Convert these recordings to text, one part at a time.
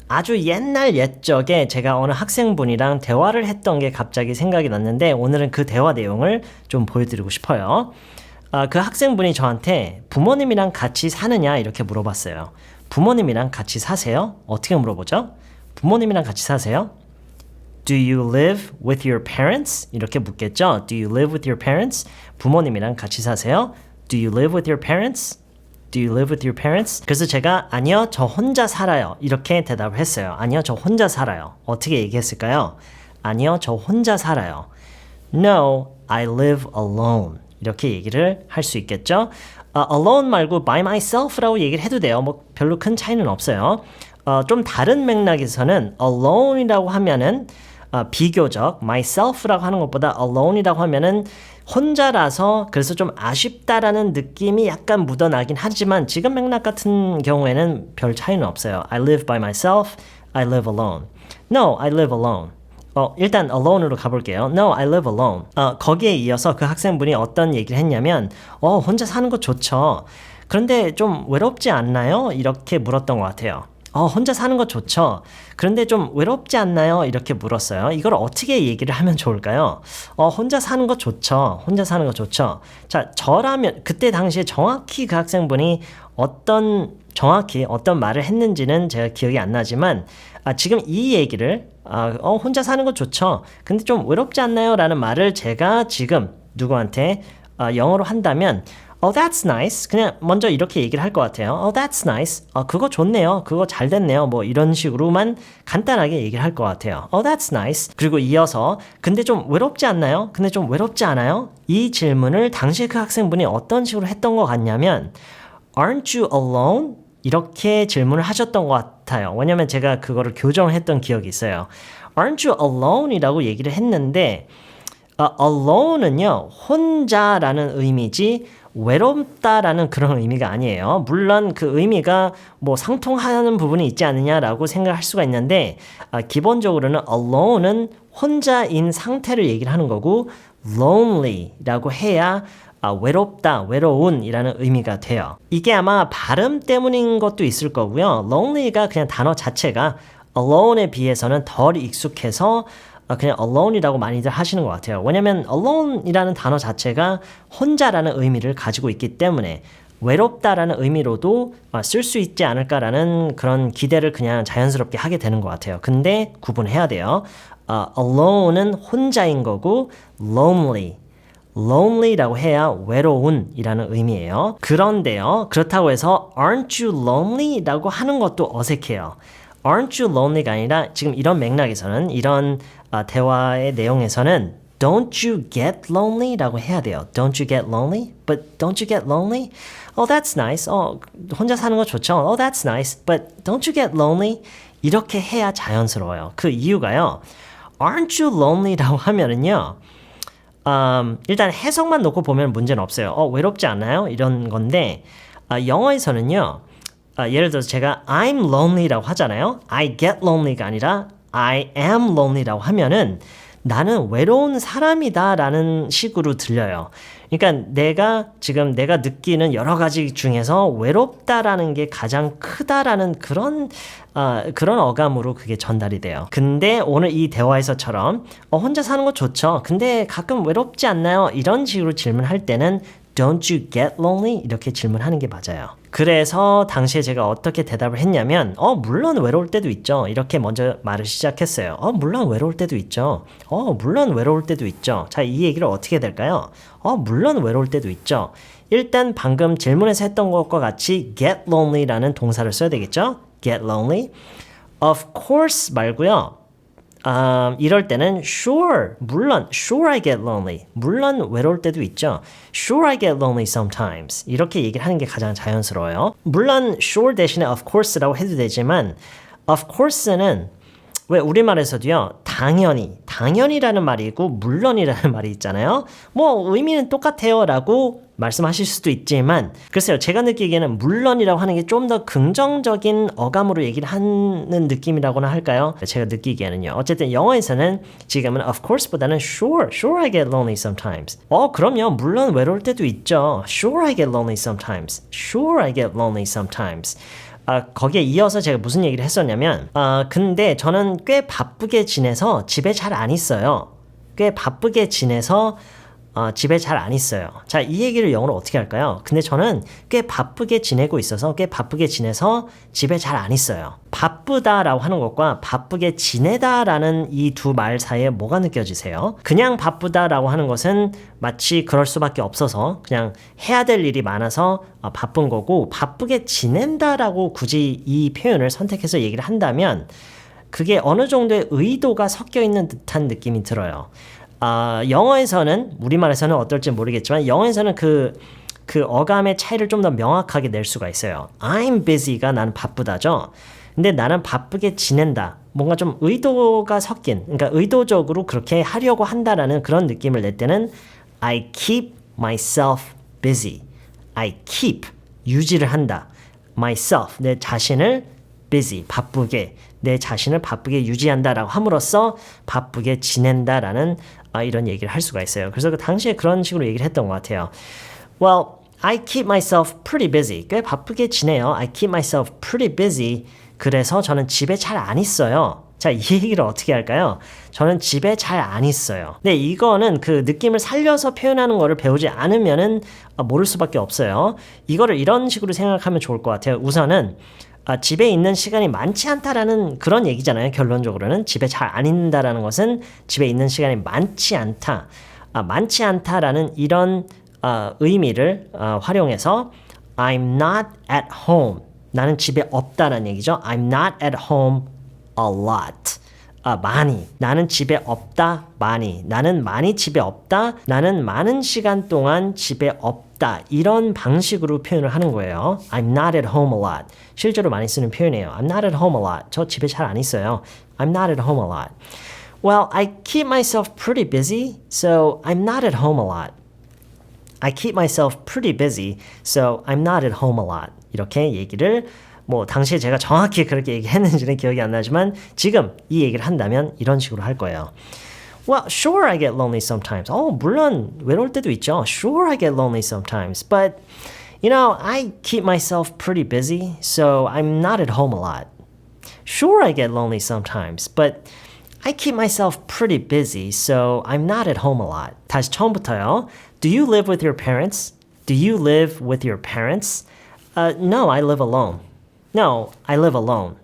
아주 옛날 옛적에 제가 어느 학생분이랑 대화를 했던 게 갑자기 생각이 났는데 오늘은 그 대화 내용을 좀 보여드리고 싶어요. 그 학생분이 저한테 부모님이랑 같이 사느냐 이렇게 물어봤어요. 부모님이랑 같이 사세요? 어떻게 물어보죠? 부모님이랑 같이 사세요? Do you live with your parents? 이렇게 묻겠죠? Do you live with your parents? 부모님이랑 같이 사세요? Do you live with your parents? Do you live with your parents? 그래서 제가 아니요, 저 혼자 살아요. 이렇게 대답을 했어요. 아니요, 저 혼자 살아요. 어떻게 얘기했을까요? 아니요, 저 혼자 살아요. No, I live alone. 이렇게 얘기를 할 수 있겠죠? alone 말고 by myself라고 얘기를 해도 돼요. 뭐 별로 큰 차이는 없어요. 좀 다른 맥락에서는 alone이라고 하면은 비교적 myself라고 하는 것보다 alone이라고 하면은 혼자라서 그래서 좀 아쉽다라는 느낌이 약간 묻어나긴 하지만 지금 맥락 같은 경우에는 별 차이는 없어요. I live by myself, I live alone. No, I live alone. 일단 alone으로 가볼게요. No, I live alone. 거기에 이어서 그 학생분이 어떤 얘기를 했냐면 혼자 사는 거 좋죠. 그런데 좀 외롭지 않나요? 이렇게 물었던 것 같아요. 혼자 사는 거 좋죠. 그런데 좀 외롭지 않나요? 이렇게 물었어요. 이걸 어떻게 얘기를 하면 좋을까요? 혼자 사는 거 좋죠. 혼자 사는 거 좋죠. 자, 저라면 그때 당시에 정확히 그 학생분이 정확히 어떤 말을 했는지는 제가 기억이 안 나지만 지금 이 얘기를 혼자 사는 거 좋죠. 근데 좀 외롭지 않나요? 라는 말을 제가 지금 누구한테 영어로 한다면 that's nice. 그냥 먼저 이렇게 얘기를 할 것 같아요. that's nice. 그거 좋네요. 그거 잘 됐네요. 뭐 이런 식으로만 간단하게 얘기를 할 것 같아요. that's nice. 그리고 이어서 근데 좀 외롭지 않나요? 근데 좀 외롭지 않아요? 이 질문을 당시에 그 학생분이 어떤 식으로 했던 것 같냐면 Aren't you alone? 이렇게 질문을 하셨던 것 같아요. 왜냐면 제가 그거를 교정을 했던 기억이 있어요. Aren't you alone? 이라고 얘기를 했는데 alone은요 혼자라는 의미지 외롭다라는 그런 의미가 아니에요. 물론 그 의미가 뭐 상통하는 부분이 있지 않느냐라고 생각할 수가 있는데 기본적으로는 alone은 혼자인 상태를 얘기를 하는 거고 lonely라고 해야 외롭다, 외로운이라는 의미가 돼요. 이게 아마 발음 때문인 것도 있을 거고요. lonely가 그냥 단어 자체가 alone에 비해서는 덜 익숙해서 그냥 alone이라고 많이들 하시는 것 같아요. 왜냐면 alone이라는 단어 자체가 혼자라는 의미를 가지고 있기 때문에 외롭다라는 의미로도 쓸 수 있지 않을까라는 그런 기대를 그냥 자연스럽게 하게 되는 것 같아요. 근데 구분해야 돼요. alone은 혼자인 거고 lonely라고 해야 외로운이라는 의미예요. 그런데요, 그렇다고 해서 aren't you lonely라고 하는 것도 어색해요. Aren't you lonely가 아니라 지금 이런 맥락에서는 이런 대화의 내용에서는 Don't you get lonely라고 해야 돼요. Don't you get lonely? But don't you get lonely? That's nice. 혼자 사는 거 좋죠. That's nice. But don't you get lonely? 이렇게 해야 자연스러워요. 그 이유가요. Aren't you lonely라고 하면은요. 일단 해석만 놓고 보면 문제는 없어요. 외롭지 않아요? 이런 건데 영어에서는요. 예를 들어서 제가 I'm lonely라고 하잖아요. I get lonely가 아니라 I am lonely라고 하면은 나는 외로운 사람이다 라는 식으로 들려요. 그러니까 내가 느끼는 여러 가지 중에서 외롭다라는 게 가장 크다라는 그런 어감으로 그게 전달이 돼요. 근데 오늘 이 대화에서처럼 혼자 사는 거 좋죠. 근데 가끔 외롭지 않나요? 이런 식으로 질문할 때는 Don't you get lonely? 이렇게 질문하는 게 맞아요. 그래서 당시에 제가 어떻게 대답을 했냐면 물론 외로울 때도 있죠. 이렇게 먼저 말을 시작했어요. 물론 외로울 때도 있죠. 물론 외로울 때도 있죠. 자, 이 얘기를 어떻게 해야 될까요? 물론 외로울 때도 있죠. 일단 방금 질문에서 했던 것과 같이 get lonely라는 동사를 써야 되겠죠? get lonely. Of course 말고요. 이럴 때는 sure, 물론 sure I get lonely. 물론 외로울 때도 있죠. Sure I get lonely sometimes. 이렇게 얘기를 하는 게 가장 자연스러워요. 물론 sure 대신에 of course라고 해도 되지만 of course는 왜 우리말에서도요. 당연히라는 말이 있고 물론이라는 말이 있잖아요. 뭐 의미는 똑같아요 라고 말씀하실 수도 있지만 글쎄요. 제가 느끼기에는 물론이라고 하는 게 좀 더 긍정적인 어감으로 얘기를 하는 느낌이라고나 할까요? 제가 느끼기에는요. 어쨌든 영어에서는 지금은 of course보다는 sure I get lonely sometimes. 그럼요. 물론 외로울 때도 있죠. Sure I get lonely sometimes. Sure I get lonely sometimes. 거기에 이어서 제가 무슨 얘기를 했었냐면 근데 저는 꽤 바쁘게 지내서 집에 잘 안 있어요. 꽤 바쁘게 지내서 집에 잘 안 있어요. 자, 이 얘기를 영어로 어떻게 할까요? 근데 저는 꽤 바쁘게 지내고 있어서 꽤 바쁘게 지내서 집에 잘 안 있어요. 바쁘다라고 하는 것과 바쁘게 지내다라는 이 두 말 사이에 뭐가 느껴지세요? 그냥 바쁘다라고 하는 것은 마치 그럴 수밖에 없어서 그냥 해야 될 일이 많아서 바쁜 거고, 바쁘게 지낸다라고 굳이 이 표현을 선택해서 얘기를 한다면 그게 어느 정도의 의도가 섞여 있는 듯한 느낌이 들어요. 영어에서는, 우리말에서는 어떨지 모르겠지만 영어에서는 그 어감의 차이를 좀 더 명확하게 낼 수가 있어요. I'm busy가 나는 바쁘다죠. 근데 나는 바쁘게 지낸다. 뭔가 좀 의도가 섞인, 그러니까 의도적으로 그렇게 하려고 한다라는 그런 느낌을 낼 때는 I keep myself busy. I keep, 유지를 한다. myself, 내 자신을 busy, 바쁘게, 내 자신을 바쁘게 유지한다라고 함으로써 바쁘게 지낸다라는 이런 얘기를 할 수가 있어요. 그래서 그 당시에 그런 식으로 얘기를 했던 것 같아요. Well, I keep myself pretty busy. 꽤 바쁘게 지내요. I keep myself pretty busy. 그래서 저는 집에 잘 안 있어요. 자, 이 얘기를 어떻게 할까요? 저는 집에 잘 안 있어요. 근데 이거는 그 느낌을 살려서 표현하는 거를 배우지 않으면은 모를 수밖에 없어요. 이거를 이런 식으로 생각하면 좋을 것 같아요. 우선은 집에 있는 시간이 많지 않다라는 그런 얘기잖아요. 결론적으로는 집에 잘 안 있는다라는 것은 집에 있는 시간이 많지 않다. 많지 않다라는 이런 의미를 활용해서 I'm not at home. 나는 집에 없다라는 얘기죠. I'm not at home a lot. 많이. 나는 집에 없다. 많이. 나는 많이 집에 없다. 나는 많은 시간 동안 집에 없다. 이런 방식으로 표현을 하는 거예요. I'm not at home a lot. 실제로 많이 쓰는 표현이에요. I'm not at home a lot. 저 집에 잘 안 있어요. I'm not at home a lot. Well, I keep myself pretty busy, so I'm not at home a lot. I keep myself pretty busy, so I'm not at home a lot. 이렇게 얘기를 당시에 제가 정확히 그렇게 얘기했는지는 기억이 안 나지만 지금 이 얘기를 한다면 이런 식으로 할 거예요. Well, sure I get lonely sometimes. 물론 외로울 때도 있죠. Sure I get lonely sometimes. But, I keep myself pretty busy, so I'm not at home a lot. Sure I get lonely sometimes. But I keep myself pretty busy, so I'm not at home a lot. 다시 처음부터요. Do you live with your parents? Do you live with your parents? No, I live alone. No, I live alone.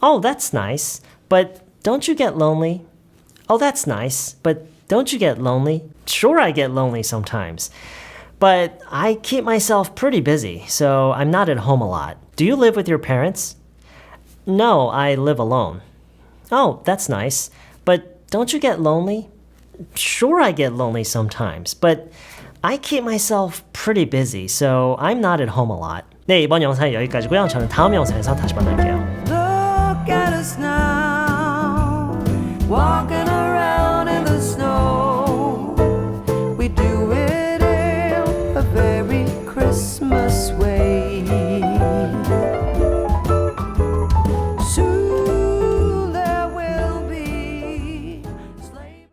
Oh, that's nice. But don't you get lonely? Oh, that's nice. But don't you get lonely? Sure, I get lonely sometimes. But I keep myself pretty busy, so I'm not at home a lot. Do you live with your parents? No, I live alone. Oh, that's nice. But don't you get lonely? Sure, I get lonely sometimes. But I keep myself pretty busy, so I'm not at home a lot. 네, 이번 영상은 여기까지고요. 저는 다음 영상에서 다시 만날게요.